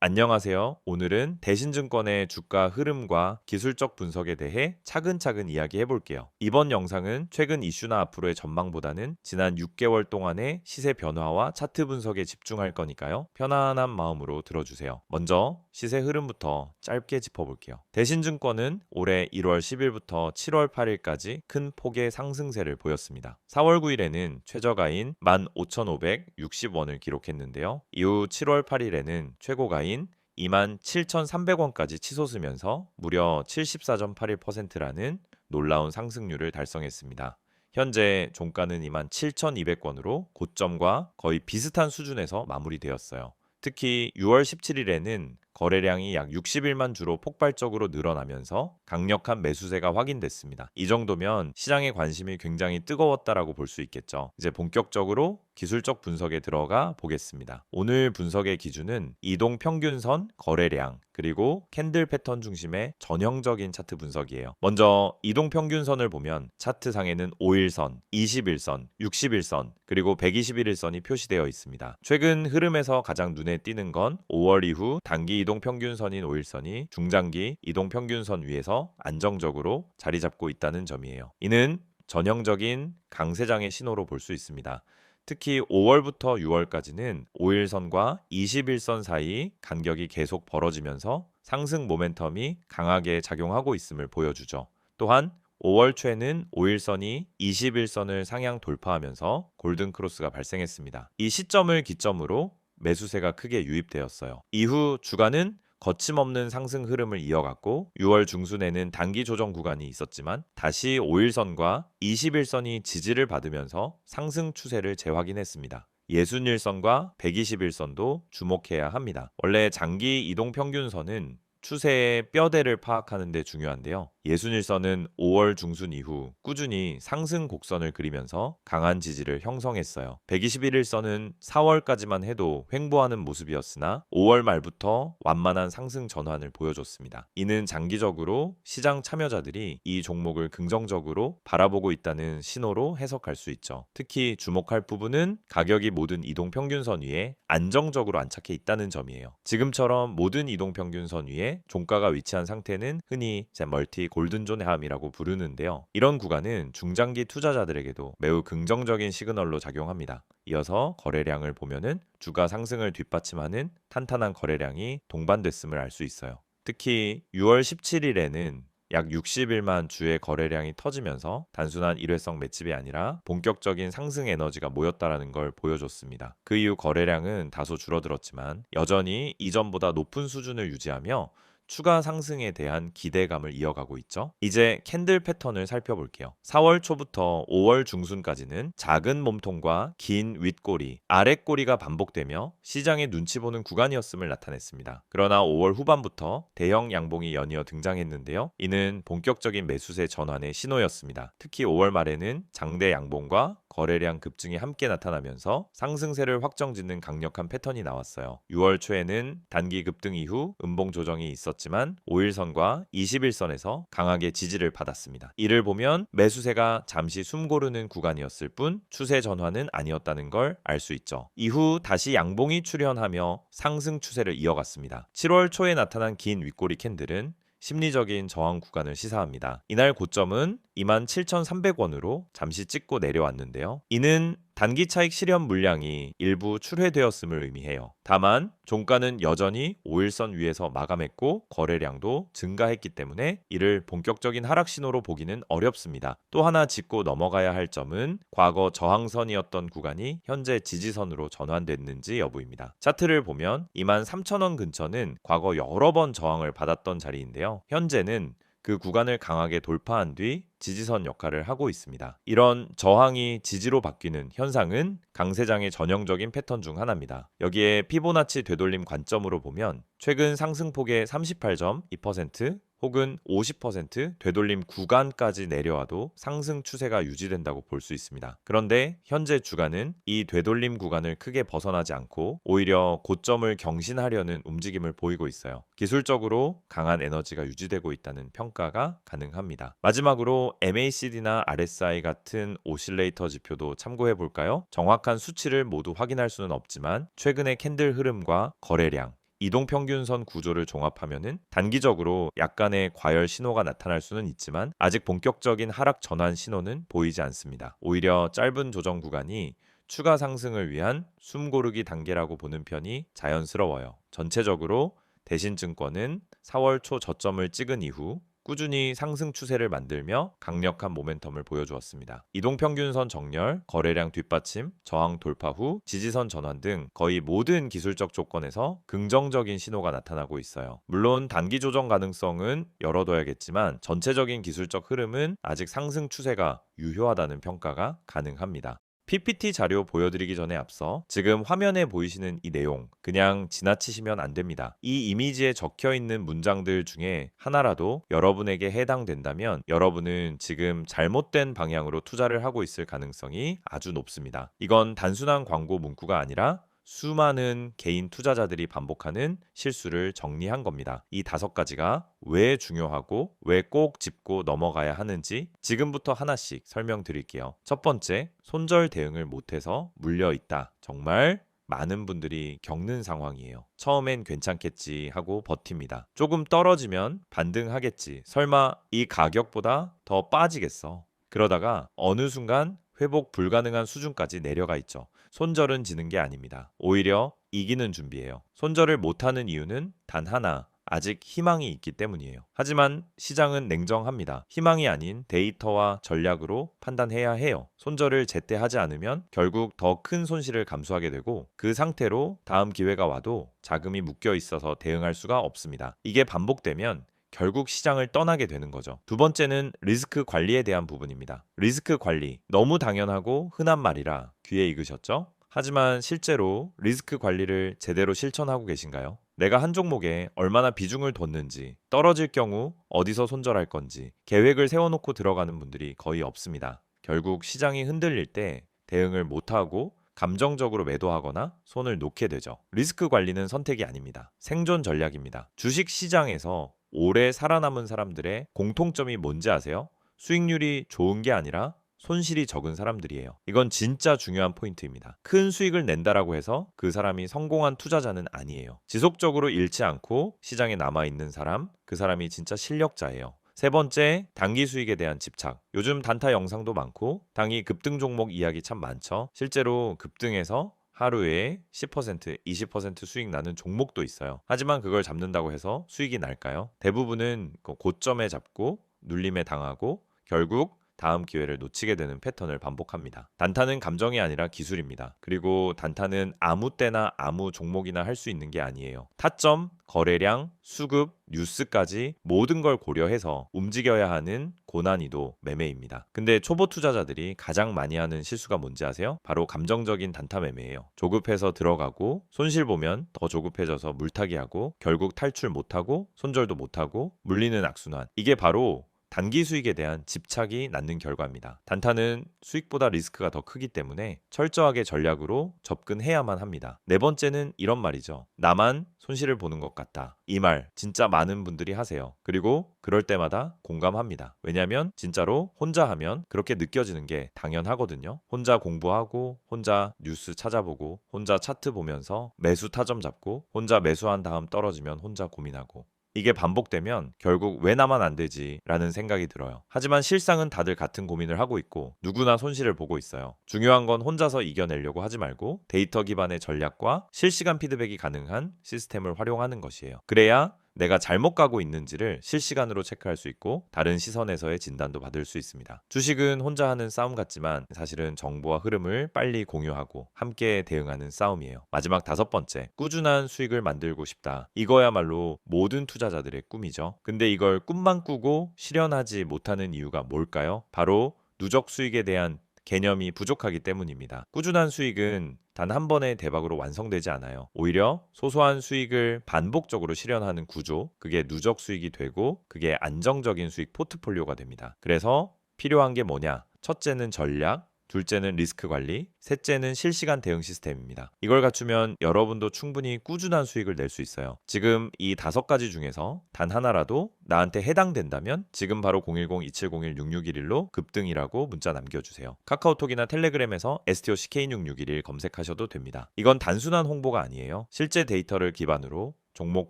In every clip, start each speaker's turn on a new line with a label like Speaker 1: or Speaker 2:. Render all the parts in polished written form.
Speaker 1: 안녕하세요. 오늘은 대신증권의 주가 흐름과 기술적 분석에 대해 차근차근 이야기해 볼게요. 이번 영상은 최근 이슈나 앞으로의 전망보다는 지난 6개월 동안의 시세 변화와 차트 분석에 집중할 거니까요. 편안한 마음으로 들어주세요. 먼저 시세 흐름부터 짧게 짚어볼게요. 대신증권은 올해 1월 10일부터 7월 8일까지 큰 폭의 상승세를 보였습니다. 4월 9일에는 최저가인 15,560원을 기록했는데요. 이후 7월 8일에는 최고가인 27,300원까지 치솟으면서 무려 74.81%라는 놀라운 상승률을 달성했습니다. 현재 종가는 27,200원으로 고점과 거의 비슷한 수준에서 마무리되었어요. 특히 6월 17일에는 거래량이 약 60일만 주로 폭발적으로 늘어나면서 강력한 매수세가 확인됐습니다. 이 정도면 시장의 관심이 굉장히 뜨거웠다라고 볼 수 있겠죠. 이제 본격적으로 기술적 분석에 들어가 보겠습니다. 오늘 분석의 기준은 이동 평균선, 거래량, 그리고 캔들 패턴 중심의 전형적인 차트 분석이에요. 먼저 이동 평균선을 보면 차트상에는 5일선, 21선, 60일선, 그리고 121일선이 표시되어 있습니다. 최근 흐름에서 가장 눈에 띄는 건 5월 이후 단기 이동 평균선인 5일선이 중장기 이동 평균선 위에서 안정적으로 자리 잡고 있다는 점이에요. 이는 전형적인 강세장의 신호로 볼 수 있습니다. 특히 5월부터 6월까지는 5일선과 21선 사이 간격이 계속 벌어지면서 상승 모멘텀이 강하게 작용하고 있음을 보여주죠. 또한 5월 초에는 5일선이 21선을 상향 돌파하면서 골든 크로스가 발생했습니다. 이 시점을 기점으로 매수세가 크게 유입되었어요. 이후 주가는 거침없는 상승 흐름을 이어갔고 6월 중순에는 단기 조정 구간이 있었지만 다시 5일선과 21선이 지지를 받으면서 상승 추세를 재확인했습니다. 61선과 121선도 주목해야 합니다. 원래 장기 이동 평균선은 추세의 뼈대를 파악하는 데 중요한데요. 61선은 5월 중순 이후 꾸준히 상승 곡선을 그리면서 강한 지지를 형성했어요. 121일선은 4월까지만 해도 횡보하는 모습이었으나 5월 말부터 완만한 상승 전환을 보여줬습니다. 이는 장기적으로 시장 참여자들이 이 종목을 긍정적으로 바라보고 있다는 신호로 해석할 수 있죠. 특히 주목할 부분은 가격이 모든 이동평균선 위에 안정적으로 안착해 있다는 점이에요. 지금처럼 모든 이동평균선 위에 종가가 위치한 상태는 흔히 멀티 골든존 함이라고 부르는데요. 이런 구간은 중장기 투자자들에게도 매우 긍정적인 시그널로 작용합니다. 이어서 거래량을 보면은 주가 상승을 뒷받침하는 탄탄한 거래량이 동반됐음을 알 수 있어요. 특히 6월 17일에는 약 60일만 주의 거래량이 터지면서 단순한 일회성 매집이 아니라 본격적인 상승 에너지가 모였다라는 걸 보여줬습니다. 그 이후 거래량은 다소 줄어들었지만 여전히 이전보다 높은 수준을 유지하며 추가 상승에 대한 기대감을 이어가고 있죠. 이제 캔들 패턴을 살펴볼게요. 4월 초부터 5월 중순까지는 작은 몸통과 긴 윗꼬리, 아랫꼬리가 반복되며 시장의 눈치 보는 구간이었음을 나타냈습니다. 그러나 5월 후반부터 대형 양봉이 연이어 등장했는데요. 이는 본격적인 매수세 전환의 신호였습니다. 특히 5월 말에는 장대 양봉과 거래량 급증이 함께 나타나면서 상승세를 확정짓는 강력한 패턴이 나왔어요. 6월 초에는 단기 급등 이후 음봉 조정이 있었지만 5일선과 21선에서 강하게 지지를 받았습니다. 이를 보면 매수세가 잠시 숨고르는 구간이었을 뿐 추세 전환은 아니었다는 걸 알 수 있죠. 이후 다시 양봉이 출현하며 상승 추세를 이어갔습니다. 7월 초에 나타난 긴 윗꼬리 캔들은 심리적인 저항 구간을 시사합니다. 이날 고점은 27,300원으로 잠시 찍고 내려왔는데요. 이는 단기 차익 실현 물량이 일부 출회되었음을 의미해요. 다만 종가는 여전히 5일선 위에서 마감했고 거래량도 증가했기 때문에 이를 본격적인 하락 신호로 보기는 어렵습니다. 또 하나 짚고 넘어가야 할 점은 과거 저항선이었던 구간이 현재 지지선으로 전환됐는지 여부입니다. 차트를 보면 23,000원 근처는 과거 여러 번 저항을 받았던 자리인데요. 현재는 그 구간을 강하게 돌파한 뒤 지지선 역할을 하고 있습니다. 이런 저항이 지지로 바뀌는 현상은 강세장의 전형적인 패턴 중 하나입니다. 여기에 피보나치 되돌림 관점으로 보면 최근 상승폭의 38.2% 혹은 50% 되돌림 구간까지 내려와도 상승 추세가 유지된다고 볼 수 있습니다. 그런데 현재 주가는 이 되돌림 구간을 크게 벗어나지 않고 오히려 고점을 경신하려는 움직임을 보이고 있어요. 기술적으로 강한 에너지가 유지되고 있다는 평가가 가능합니다. 마지막으로 MACD나 RSI 같은 오실레이터 지표도 참고해 볼까요? 정확한 수치를 모두 확인할 수는 없지만 최근의 캔들 흐름과 거래량, 이동평균선 구조를 종합하면은 단기적으로 약간의 과열 신호가 나타날 수는 있지만 아직 본격적인 하락 전환 신호는 보이지 않습니다. 오히려 짧은 조정 구간이 추가 상승을 위한 숨고르기 단계라고 보는 편이 자연스러워요. 전체적으로 대신증권은 4월 초 저점을 찍은 이후 꾸준히 상승 추세를 만들며 강력한 모멘텀을 보여주었습니다. 이동평균선 정렬, 거래량 뒷받침, 저항 돌파 후 지지선 전환 등 거의 모든 기술적 조건에서 긍정적인 신호가 나타나고 있어요. 물론 단기 조정 가능성은 열어둬야겠지만 전체적인 기술적 흐름은 아직 상승 추세가 유효하다는 평가가 가능합니다. PPT 자료 보여드리기 전에 앞서 지금 화면에 보이시는 이 내용 그냥 지나치시면 안 됩니다. 이 이미지에 적혀 있는 문장들 중에 하나라도 여러분에게 해당된다면 여러분은 지금 잘못된 방향으로 투자를 하고 있을 가능성이 아주 높습니다. 이건 단순한 광고 문구가 아니라 수많은 개인 투자자들이 반복하는 실수를 정리한 겁니다. 이 5가지가 왜 중요하고 왜 꼭 짚고 넘어가야 하는지 지금부터 하나씩 설명드릴게요. 첫 번째, 손절 대응을 못해서 물려 있다. 정말 많은 분들이 겪는 상황이에요. 처음엔 괜찮겠지 하고 버팁니다. 조금 떨어지면 반등하겠지. 설마 이 가격보다 더 빠지겠어. 그러다가 어느 순간 회복 불가능한 수준까지 내려가 있죠. 손절은 지는 게 아닙니다. 오히려 이기는 준비예요. 손절을 못하는 이유는 단 하나, 아직 희망이 있기 때문이에요. 하지만 시장은 냉정합니다. 희망이 아닌 데이터와 전략으로 판단해야 해요. 손절을 제때 하지 않으면 결국 더 큰 손실을 감수하게 되고 그 상태로 다음 기회가 와도 자금이 묶여 있어서 대응할 수가 없습니다. 이게 반복되면 결국 시장을 떠나게 되는 거죠. 두 번째는 리스크 관리에 대한 부분입니다. 리스크 관리, 너무 당연하고 흔한 말이라 귀에 익으셨죠? 하지만 실제로 리스크 관리를 제대로 실천하고 계신가요? 내가 한 종목에 얼마나 비중을 뒀는지, 떨어질 경우 어디서 손절할 건지 계획을 세워놓고 들어가는 분들이 거의 없습니다. 결국 시장이 흔들릴 때 대응을 못하고 감정적으로 매도하거나 손을 놓게 되죠. 리스크 관리는 선택이 아닙니다. 생존 전략입니다. 주식 시장에서 오래 살아남은 사람들의 공통점이 뭔지 아세요? 수익률이 좋은 게 아니라 손실이 적은 사람들이에요. 이건 진짜 중요한 포인트입니다. 큰 수익을 낸다라고 해서 그 사람이 성공한 투자자는 아니에요. 지속적으로 잃지 않고 시장에 남아있는 사람, 그 사람이 진짜 실력자예요. 세 번째, 단기 수익에 대한 집착. 요즘 단타 영상도 많고 단기 급등 종목 이야기 참 많죠. 실제로 급등해서 하루에 10%, 20% 수익 나는 종목도 있어요. 하지만 그걸 잡는다고 해서 수익이 날까요? 대부분은 고점에 잡고 눌림에 당하고 결국 다음 기회를 놓치게 되는 패턴을 반복합니다. 단타는 감정이 아니라 기술입니다. 그리고 단타는 아무 때나 아무 종목이나 할 수 있는 게 아니에요. 타점, 거래량, 수급, 뉴스까지 모든 걸 고려해서 움직여야 하는 고난이도 매매입니다. 근데 초보 투자자들이 가장 많이 하는 실수가 뭔지 아세요? 바로 감정적인 단타 매매예요. 조급해서 들어가고 손실 보면 더 조급해져서 물타기하고 결국 탈출 못하고 손절도 못하고 물리는 악순환. 이게 바로 단기 수익에 대한 집착이 낳는 결과입니다. 단타는 수익보다 리스크가 더 크기 때문에 철저하게 전략으로 접근해야만 합니다. 네 번째는 이런 말이죠. 나만 손실을 보는 것 같다. 이 말 진짜 많은 분들이 하세요. 그리고 그럴 때마다 공감합니다. 왜냐하면 진짜로 혼자 하면 그렇게 느껴지는 게 당연하거든요. 혼자 공부하고 혼자 뉴스 찾아보고 혼자 차트 보면서 매수 타점 잡고 혼자 매수한 다음 떨어지면 혼자 고민하고 이게 반복되면 결국 왜 나만 안 되지? 라는 생각이 들어요. 하지만 실상은 다들 같은 고민을 하고 있고 누구나 손실을 보고 있어요. 중요한 건 혼자서 이겨내려고 하지 말고 데이터 기반의 전략과 실시간 피드백이 가능한 시스템을 활용하는 것이에요. 그래야 내가 잘못 가고 있는지를 실시간으로 체크할 수 있고 다른 시선에서의 진단도 받을 수 있습니다. 주식은 혼자 하는 싸움 같지만 사실은 정보와 흐름을 빨리 공유하고 함께 대응하는 싸움이에요. 마지막 5번째, 꾸준한 수익을 만들고 싶다. 이거야말로 모든 투자자들의 꿈이죠. 근데 이걸 꿈만 꾸고 실현하지 못하는 이유가 뭘까요? 바로 누적 수익에 대한 개념이 부족하기 때문입니다. 꾸준한 수익은 단 한 번의 대박으로 완성되지 않아요. 오히려 소소한 수익을 반복적으로 실현하는 구조, 그게 누적 수익이 되고 그게 안정적인 수익 포트폴리오가 됩니다. 그래서 필요한 게 뭐냐? 첫째는 전략, 둘째는 리스크 관리, 셋째는 실시간 대응 시스템입니다. 이걸 갖추면 여러분도 충분히 꾸준한 수익을 낼 수 있어요. 지금 이 5가지 중에서 단 하나라도 나한테 해당된다면 지금 바로 010-2701-6611로 급등이라고 문자 남겨주세요. 카카오톡이나 텔레그램에서 STOCK6661 검색하셔도 됩니다. 이건 단순한 홍보가 아니에요. 실제 데이터를 기반으로 종목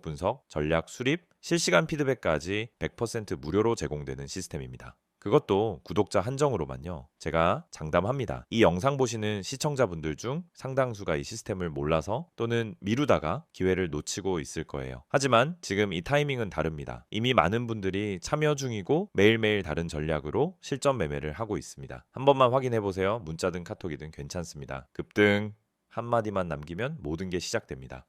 Speaker 1: 분석, 전략 수립, 실시간 피드백까지 100% 무료로 제공되는 시스템입니다. 그것도 구독자 한정으로만요. 제가 장담합니다. 이 영상 보시는 시청자분들 중 상당수가 이 시스템을 몰라서 또는 미루다가 기회를 놓치고 있을 거예요. 하지만 지금 이 타이밍은 다릅니다. 이미 많은 분들이 참여 중이고 매일매일 다른 전략으로 실전 매매를 하고 있습니다. 한 번만 확인해 보세요. 문자든 카톡이든 괜찮습니다. 급등 한마디만 남기면 모든 게 시작됩니다.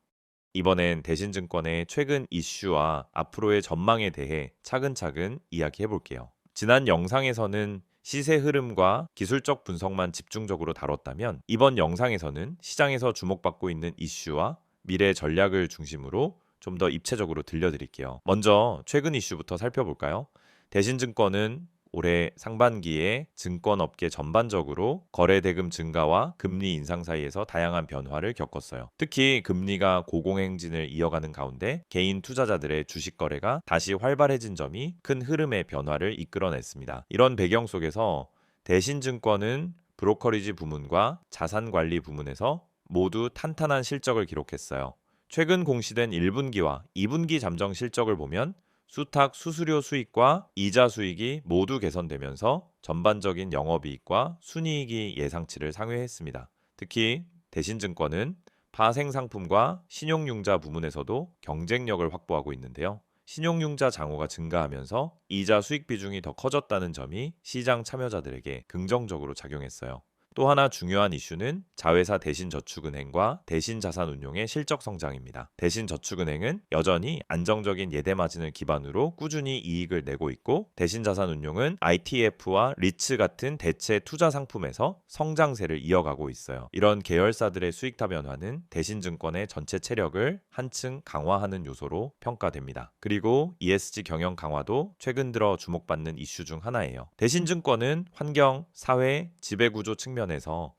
Speaker 1: 이번엔 대신증권의 최근 이슈와 앞으로의 전망에 대해 차근차근 이야기해 볼게요. 지난 영상에서는 시세 흐름과 기술적 분석만 집중적으로 다뤘다면 이번 영상에서는 시장에서 주목받고 있는 이슈와 미래 전략을 중심으로 좀 더 입체적으로 들려드릴게요. 먼저 최근 이슈부터 살펴볼까요? 대신증권은 올해 상반기에 증권업계 전반적으로 거래대금 증가와 금리 인상 사이에서 다양한 변화를 겪었어요. 특히 금리가 고공행진을 이어가는 가운데 개인 투자자들의 주식 거래가 다시 활발해진 점이 큰 흐름의 변화를 이끌어냈습니다. 이런 배경 속에서 대신증권은 브로커리지 부문과 자산관리 부문에서 모두 탄탄한 실적을 기록했어요. 최근 공시된 1분기와 2분기 잠정 실적을 보면 수탁 수수료 수익과 이자 수익이 모두 개선되면서 전반적인 영업이익과 순이익이 예상치를 상회했습니다. 특히 대신증권은 파생상품과 신용융자 부문에서도 경쟁력을 확보하고 있는데요. 신용융자 잔고가 증가하면서 이자 수익 비중이 더 커졌다는 점이 시장 참여자들에게 긍정적으로 작용했어요. 또 하나 중요한 이슈는 자회사 대신저축은행과 대신자산운용의 실적 성장입니다. 대신저축은행은 여전히 안정적인 예대 마진을 기반으로 꾸준히 이익을 내고 있고 대신자산운용은 ITF와 리츠 같은 대체 투자 상품에서 성장세를 이어가고 있어요. 이런 계열사들의 수익타 변화는 대신증권의 전체 체력을 한층 강화하는 요소로 평가됩니다. 그리고 ESG 경영 강화도 최근 들어 주목받는 이슈 중 하나예요. 대신증권은 환경, 사회, 지배구조 측면에서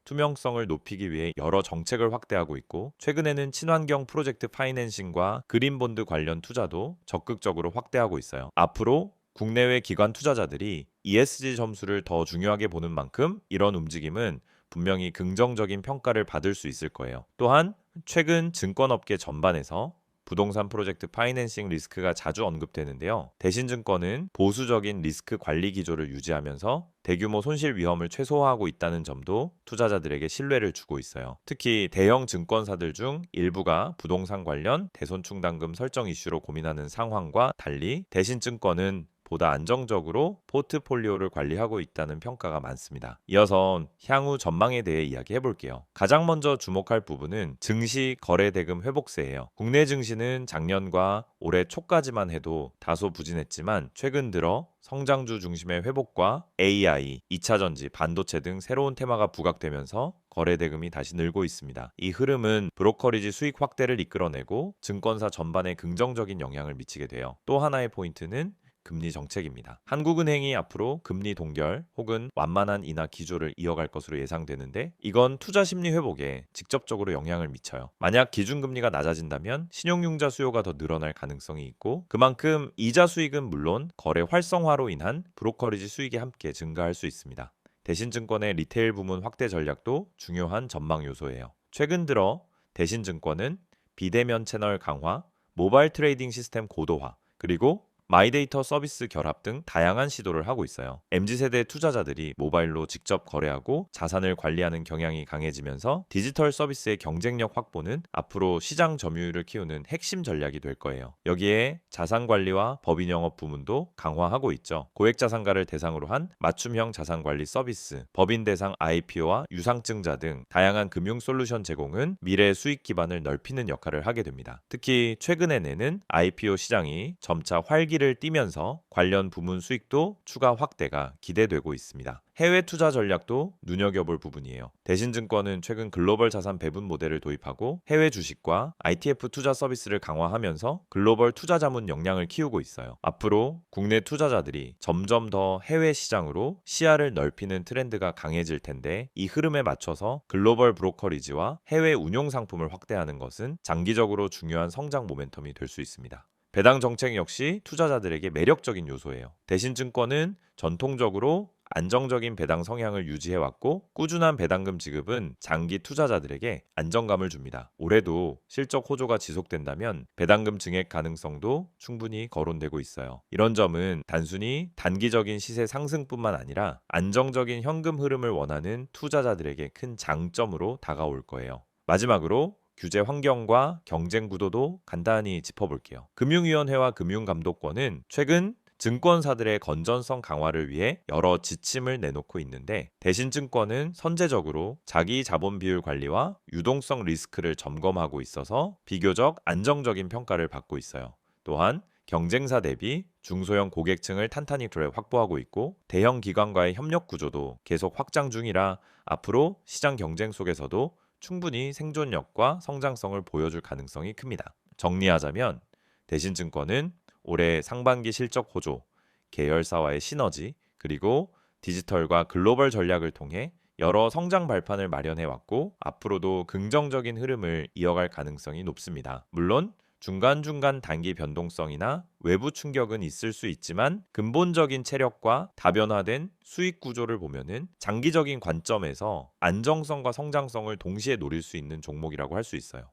Speaker 1: 투명성을 높이기 위해 여러 정책을 확대하고 있고 최근에는 친환경 프로젝트 파이낸싱과 그린본드 관련 투자도 적극적으로 확대하고 있어요. 앞으로 국내외 기관 투자자들이 ESG 점수를 더 중요하게 보는 만큼 이런 움직임은 분명히 긍정적인 평가를 받을 수 있을 거예요. 또한 최근 증권업계 전반에서 부동산 프로젝트 파이낸싱 리스크가 자주 언급되는데요. 대신증권은 보수적인 리스크 관리 기조를 유지하면서 대규모 손실 위험을 최소화하고 있다는 점도 투자자들에게 신뢰를 주고 있어요. 특히 대형 증권사들 중 일부가 부동산 관련 대손충당금 설정 이슈로 고민하는 상황과 달리 대신증권은 보다 안정적으로 포트폴리오를 관리하고 있다는 평가가 많습니다. 이어서 향후 전망에 대해 이야기해 볼게요. 가장 먼저 주목할 부분은 증시 거래대금 회복세예요. 국내 증시는 작년과 올해 초까지만 해도 다소 부진했지만 최근 들어 성장주 중심의 회복과 AI, 2차전지, 반도체 등 새로운 테마가 부각되면서 거래대금이 다시 늘고 있습니다. 이 흐름은 브로커리지 수익 확대를 이끌어내고 증권사 전반에 긍정적인 영향을 미치게 돼요. 또 하나의 포인트는 금리 정책입니다. 한국은행이 앞으로 금리 동결 혹은 완만한 인하 기조를 이어갈 것으로 예상되는데 이건 투자 심리 회복에 직접적으로 영향을 미쳐요. 만약 기준금리가 낮아진다면 신용융자 수요가 더 늘어날 가능성이 있고 그만큼 이자 수익은 물론 거래 활성화로 인한 브로커리지 수익이 함께 증가할 수 있습니다. 대신증권의 리테일 부문 확대 전략도 중요한 전망 요소예요. 최근 들어 대신증권은 비대면 채널 강화, 모바일 트레이딩 시스템 고도화, 그리고 마이데이터 서비스 결합 등 다양한 시도를 하고 있어요. MZ세대 투자자들이 모바일로 직접 거래하고 자산을 관리하는 경향이 강해지면서 디지털 서비스의 경쟁력 확보는 앞으로 시장 점유율을 키우는 핵심 전략이 될 거예요. 여기에 자산관리와 법인 영업 부문도 강화하고 있죠. 고액자산가를 대상으로 한 맞춤형 자산관리 서비스, 법인 대상 IPO와 유상증자 등 다양한 금융 솔루션 제공은 미래 수익 기반을 넓히는 역할을 하게 됩니다. 특히 최근에는 IPO 시장이 점차 활기 한기를 띠면서 관련 부문 수익도 추가 확대가 기대되고 있습니다. 해외 투자 전략도 눈여겨볼 부분이에요. 대신증권은 최근 글로벌 자산 배분 모델을 도입하고 해외 주식과 ITF 투자 서비스를 강화하면서 글로벌 투자 자문 역량을 키우고 있어요. 앞으로 국내 투자자들이 점점 더 해외 시장으로 시야를 넓히는 트렌드가 강해질 텐데 이 흐름에 맞춰서 글로벌 브로커리지와 해외 운용 상품을 확대하는 것은 장기적으로 중요한 성장 모멘텀이 될 수 있습니다. 배당 정책 역시 투자자들에게 매력적인 요소예요. 대신증권은 전통적으로 안정적인 배당 성향을 유지해왔고 꾸준한 배당금 지급은 장기 투자자들에게 안정감을 줍니다. 올해도 실적 호조가 지속된다면 배당금 증액 가능성도 충분히 거론되고 있어요. 이런 점은 단순히 단기적인 시세 상승뿐만 아니라 안정적인 현금 흐름을 원하는 투자자들에게 큰 장점으로 다가올 거예요. 마지막으로 규제 환경과 경쟁 구도도 간단히 짚어볼게요. 금융위원회와 금융감독원은 최근 증권사들의 건전성 강화를 위해 여러 지침을 내놓고 있는데 대신증권은 선제적으로 자기 자본 비율 관리와 유동성 리스크를 점검하고 있어서 비교적 안정적인 평가를 받고 있어요. 또한 경쟁사 대비 중소형 고객층을 탄탄히 확보하고 있고 대형 기관과의 협력 구조도 계속 확장 중이라 앞으로 시장 경쟁 속에서도 충분히 생존력과 성장성을 보여줄 가능성이 큽니다. 정리하자면 대신증권은 올해 상반기 실적 호조, 계열사와의 시너지, 그리고 디지털과 글로벌 전략을 통해 여러 성장 발판을 마련해 왔고 앞으로도 긍정적인 흐름을 이어갈 가능성이 높습니다. 물론 중간중간 단기 변동성이나 외부 충격은 있을 수 있지만 근본적인 체력과 다변화된 수익 구조를 보면은 장기적인 관점에서 안정성과 성장성을 동시에 노릴 수 있는 종목이라고 할 수 있어요.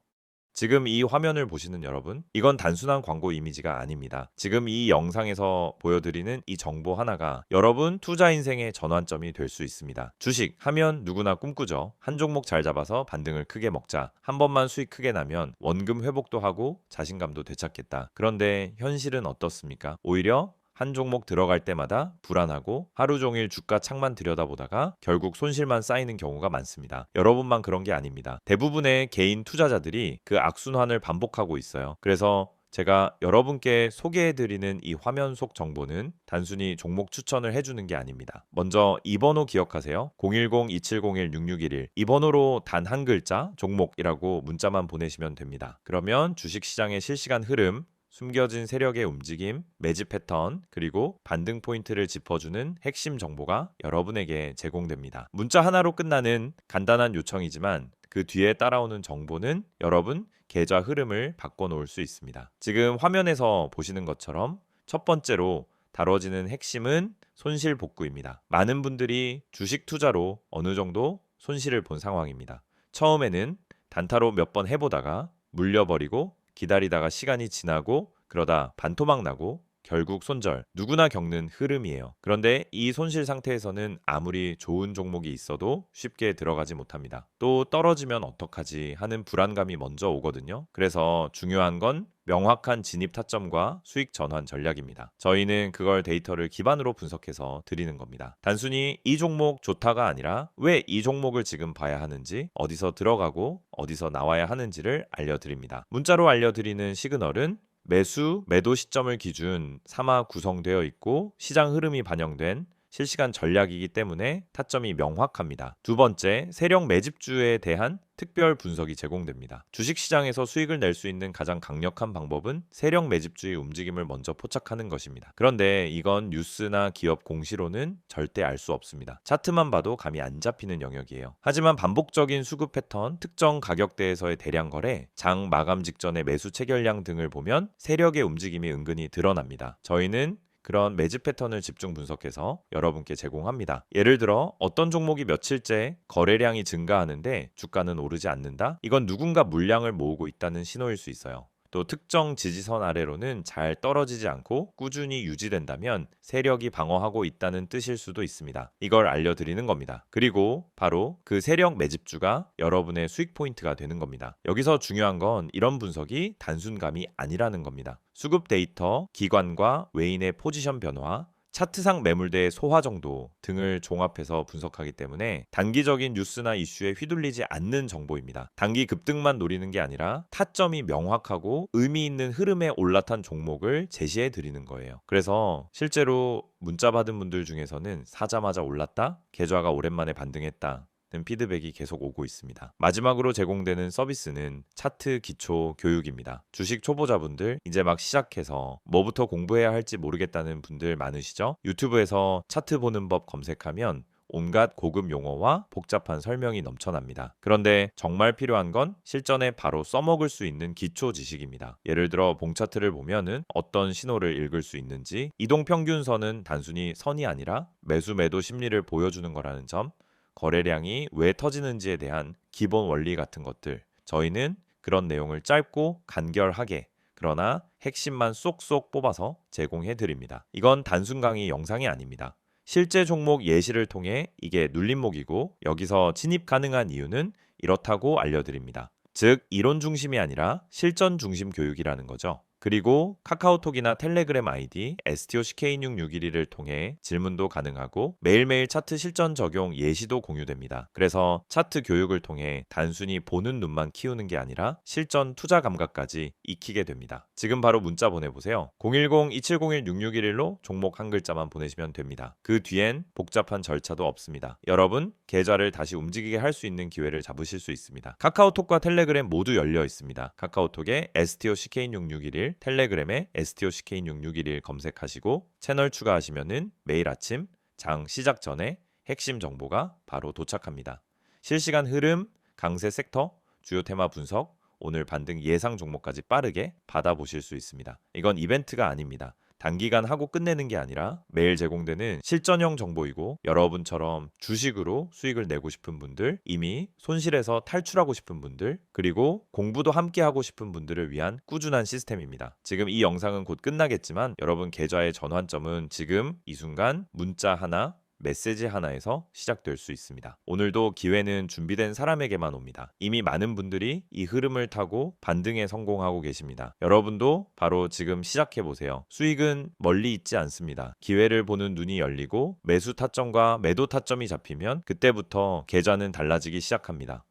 Speaker 1: 지금 이 화면을 보시는 여러분, 이건 단순한 광고 이미지가 아닙니다. 지금 이 영상에서 보여드리는 이 정보 하나가 여러분 투자 인생의 전환점이 될 수 있습니다. 주식 하면 누구나 꿈꾸죠. 한 종목 잘 잡아서 반등을 크게 먹자. 한 번만 수익 크게 나면 원금 회복도 하고 자신감도 되찾겠다. 그런데 현실은 어떻습니까? 오히려 한 종목 들어갈 때마다 불안하고 하루 종일 주가 창만 들여다보다가 결국 손실만 쌓이는 경우가 많습니다. 여러분만 그런 게 아닙니다. 대부분의 개인 투자자들이 그 악순환을 반복하고 있어요. 그래서 제가 여러분께 소개해드리는 이 화면 속 정보는 단순히 종목 추천을 해주는 게 아닙니다. 먼저 이 번호 기억하세요. 010-2701-6611 이 번호로 단 한 글자 종목이라고 문자만 보내시면 됩니다. 그러면 주식시장의 실시간 흐름, 숨겨진 세력의 움직임, 매집 패턴, 그리고 반등 포인트를 짚어주는 핵심 정보가 여러분에게 제공됩니다. 문자 하나로 끝나는 간단한 요청이지만 그 뒤에 따라오는 정보는 여러분 계좌 흐름을 바꿔놓을 수 있습니다. 지금 화면에서 보시는 것처럼 첫 번째로 다뤄지는 핵심은 손실 복구입니다. 많은 분들이 주식 투자로 어느 정도 손실을 본 상황입니다. 처음에는 단타로 몇 번 해보다가 물려버리고 기다리다가 시간이 지나고 그러다 반토막 나고 결국 손절, 누구나 겪는 흐름이에요. 그런데 이 손실 상태에서는 아무리 좋은 종목이 있어도 쉽게 들어가지 못합니다. 또 떨어지면 어떡하지 하는 불안감이 먼저 오거든요. 그래서 중요한 건 명확한 진입 타점과 수익 전환 전략입니다. 저희는 그걸 데이터를 기반으로 분석해서 드리는 겁니다. 단순히 이 종목 좋다가 아니라 왜 이 종목을 지금 봐야 하는지, 어디서 들어가고 어디서 나와야 하는지를 알려드립니다. 문자로 알려드리는 시그널은 매수, 매도 시점을 기준 삼아 구성되어 있고 시장 흐름이 반영된 실시간 전략이기 때문에 타점이 명확합니다. 두 번째, 세력 매집주에 대한 특별 분석이 제공됩니다. 주식시장에서 수익을 낼 수 있는 가장 강력한 방법은 세력 매집주의 움직임을 먼저 포착하는 것입니다. 그런데 이건 뉴스나 기업 공시로는 절대 알 수 없습니다. 차트만 봐도 감이 안 잡히는 영역이에요. 하지만 반복적인 수급 패턴, 특정 가격대에서의 대량 거래, 장 마감 직전의 매수 체결량 등을 보면 세력의 움직임이 은근히 드러납니다. 저희는 그런 매집 패턴을 집중 분석해서 여러분께 제공합니다. 예를 들어 어떤 종목이 며칠째 거래량이 증가하는데 주가는 오르지 않는다? 이건 누군가 물량을 모으고 있다는 신호일 수 있어요. 또 특정 지지선 아래로는 잘 떨어지지 않고 꾸준히 유지된다면 세력이 방어하고 있다는 뜻일 수도 있습니다. 이걸 알려드리는 겁니다. 그리고 바로 그 세력 매집주가 여러분의 수익 포인트가 되는 겁니다. 여기서 중요한 건 이런 분석이 단순감이 아니라는 겁니다. 수급 데이터, 기관과 외인의 포지션 변화, 차트상 매물대의 소화 정도 등을 종합해서 분석하기 때문에 단기적인 뉴스나 이슈에 휘둘리지 않는 정보입니다. 단기 급등만 노리는 게 아니라 타점이 명확하고 의미 있는 흐름에 올라탄 종목을 제시해 드리는 거예요. 그래서 실제로 문자 받은 분들 중에서는 사자마자 올랐다, 계좌가 오랜만에 반등했다 는 피드백이 계속 오고 있습니다. 마지막으로 제공되는 서비스는 차트 기초 교육입니다. 주식 초보자분들 이제 막 시작해서 뭐부터 공부해야 할지 모르겠다는 분들 많으시죠? 유튜브에서 차트 보는 법 검색하면 온갖 고급 용어와 복잡한 설명이 넘쳐납니다. 그런데 정말 필요한 건 실전에 바로 써먹을 수 있는 기초 지식입니다. 예를 들어 봉 차트를 보면은 어떤 신호를 읽을 수 있는지, 이동평균선은 단순히 선이 아니라 매수 매도 심리를 보여주는 거라는 점, 거래량이 왜 터지는지에 대한 기본 원리 같은 것들, 저희는 그런 내용을 짧고 간결하게 그러나 핵심만 쏙쏙 뽑아서 제공해 드립니다. 이건 단순 강의 영상이 아닙니다. 실제 종목 예시를 통해 이게 눌림목이고 여기서 진입 가능한 이유는 이렇다고 알려드립니다. 즉 이론 중심이 아니라 실전 중심 교육이라는 거죠. 그리고 카카오톡이나 텔레그램 아이디 STOCK661을 통해 질문도 가능하고 매일매일 차트 실전 적용 예시도 공유됩니다. 그래서 차트 교육을 통해 단순히 보는 눈만 키우는 게 아니라 실전 투자 감각까지 익히게 됩니다. 지금 바로 문자 보내보세요. 010-2701-6611로 종목 한 글자만 보내시면 됩니다. 그 뒤엔 복잡한 절차도 없습니다. 여러분 계좌를 다시 움직이게 할 수 있는 기회를 잡으실 수 있습니다. 카카오톡과 텔레그램 모두 열려 있습니다. 카카오톡에 STOCK661, 텔레그램에 STOCK661 검색하시고 채널 추가하시면은 매일 아침 장 시작 전에 핵심 정보가 바로 도착합니다. 실시간 흐름, 강세 섹터, 주요 테마 분석, 오늘 반등 예상 종목까지 빠르게 받아보실 수 있습니다. 이건 이벤트가 아닙니다. 단기간 하고 끝내는 게 아니라 매일 제공되는 실전형 정보이고 여러분처럼 주식으로 수익을 내고 싶은 분들, 이미 손실에서 탈출하고 싶은 분들, 그리고 공부도 함께 하고 싶은 분들을 위한 꾸준한 시스템입니다. 지금 이 영상은 곧 끝나겠지만 여러분 계좌의 전환점은 지금 이 순간 문자 하나, 메시지 하나에서 시작될 수 있습니다. 오늘도 기회는 준비된 사람에게만 옵니다. 이미 많은 분들이 이 흐름을 타고 반등에 성공하고 계십니다. 여러분도 바로 지금 시작해보세요. 수익은 멀리 있지 않습니다. 기회를 보는 눈이 열리고 매수 타점과 매도 타점이 잡히면 그때부터 계좌는 달라지기 시작합니다.